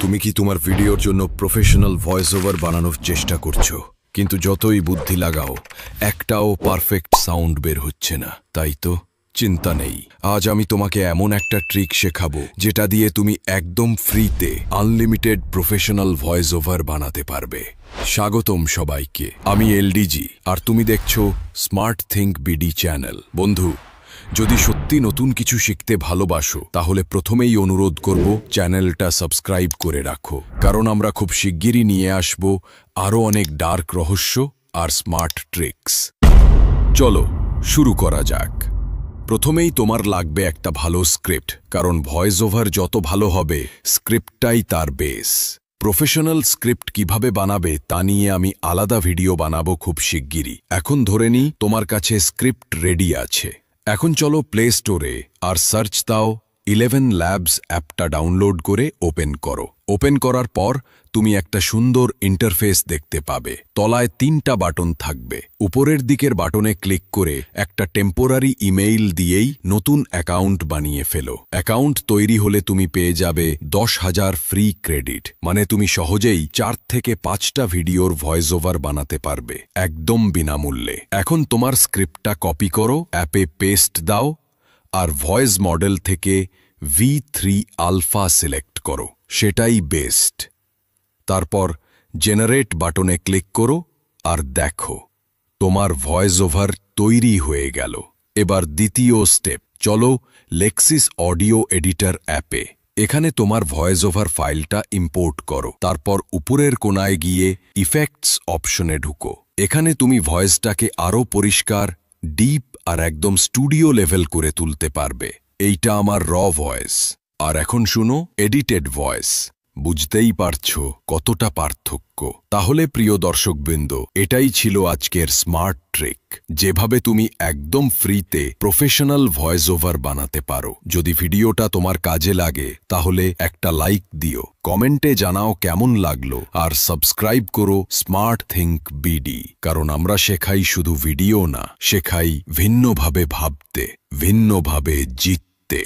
তুমি কি তোমার ভিডিওর জন্য প্রফেশনাল ভয়েস ওভার বানানোর চেষ্টা করছো, কিন্তু যতই বুদ্ধি লাগাও একটাও পারফেক্ট সাউন্ড বের হচ্ছে না? তাই তো চিন্তা নেই, আজ আমি তোমাকে এমন একটা ট্রিক শেখাবো যেটা দিয়ে তুমি একদম ফ্রিতে আনলিমিটেড প্রফেশনাল ভয়েস ওভার বানাতে পারবে। স্বাগতম সবাইকে, আমি এলডিজি আর তুমি দেখছো স্মার্ট থিঙ্ক বিডি চ্যানেল। বন্ধু, যদি সত্যি নতুন কিছু শিখতে ভালোবাসো তাহলে প্রথমেই অনুরোধ করব চ্যানেলটা সাবস্ক্রাইব করে রাখো, কারণ আমরা খুব শিগগিরই নিয়ে আসব আরও অনেক ডার্ক রহস্য আর স্মার্ট ট্রিক্স। চলো শুরু করা যাক। প্রথমেই তোমার লাগবে একটা ভালো স্ক্রিপ্ট, কারণ ভয়েস ওভার যত ভালো হবে স্ক্রিপ্টটাই তার বেস। প্রফেশনাল স্ক্রিপ্ট কিভাবে বানাবে তা নিয়ে আমি আলাদা ভিডিও বানাবো খুব শিগগিরই। এখন ধরে নিই তোমার কাছে স্ক্রিপ্ট রেডি আছে। এখন চলো প্লে স্টোরে আর সার্চ দাও 11 ল্যাবস অ্যাপটা ডাউনলোড করে ওপেন করো। ওপেন করার পর তুমি একটা সুন্দর ইন্টারফেস দেখতে পাবে। তলায় 3টা বাটন থাকবে। উপরের দিকের বাটনে ক্লিক করে একটা টেম্পোরারি ইমেইল দিয়েই নতুন অ্যাকাউন্ট বানিয়ে ফেলো। অ্যাকাউন্ট তৈরি হলে তুমি পেয়ে যাবে 10,000 ফ্রি ক্রেডিট, মানে তুমি সহজেই 4 থেকে 5টা ভিডিওর ভয়েস ওভার বানাতে পারবে একদম বিনামূল্যে। এখন তোমার স্ক্রিপ্টটা কপি করো, অ্যাপে পেস্ট দাও আর ভয়েস মডেল থেকে V3 আলফা সিলেক্ট করো, সেটাই বেস্ট। তারপর জেনারেট বাটনে ক্লিক করো আর দেখো তোমার ভয়েস ওভার তৈরি হয়ে গেল। এবার দ্বিতীয় স্টেপ, চলো লেক্সিস অডিও এডিটর অ্যাপে। এখানে তোমার ভয়েস ওভার ফাইলটা ইম্পোর্ট করো। তারপর উপরের কোণায় গিয়ে ইফেক্টস অপশনে ঢুকো। এখানে তুমি ভয়েসটাকে আরও পরিষ্কার, ডিপ আর একদম স্টুডিও লেভেল করে তুলতে পারবে। এইটা আমার র ভয়েস, আর এখন শুনো এডিটেড ভয়েস। বুঝতেই পারছো কতটা পার্থক্য। তাহলে প্রিয় দর্শকবৃন্দ, এটাই ছিল আজকের স্মার্ট ট্রিক, যেভাবে তুমি একদম ফ্রিতে প্রফেশনাল ভয়েস ওভার বানাতে পারো। যদি ভিডিওটা তোমার কাজে লাগে তাহলে একটা লাইক দিও, কমেন্টে জানাও কেমন লাগলো, আর সাবস্ক্রাইব করো স্মার্ট থিঙ্ক বিডি, কারণ আমরা শেখাই শুধু ভিডিও না, শেখাই ভিন্নভাবে ভাবতে, ভিন্নভাবে জিততে।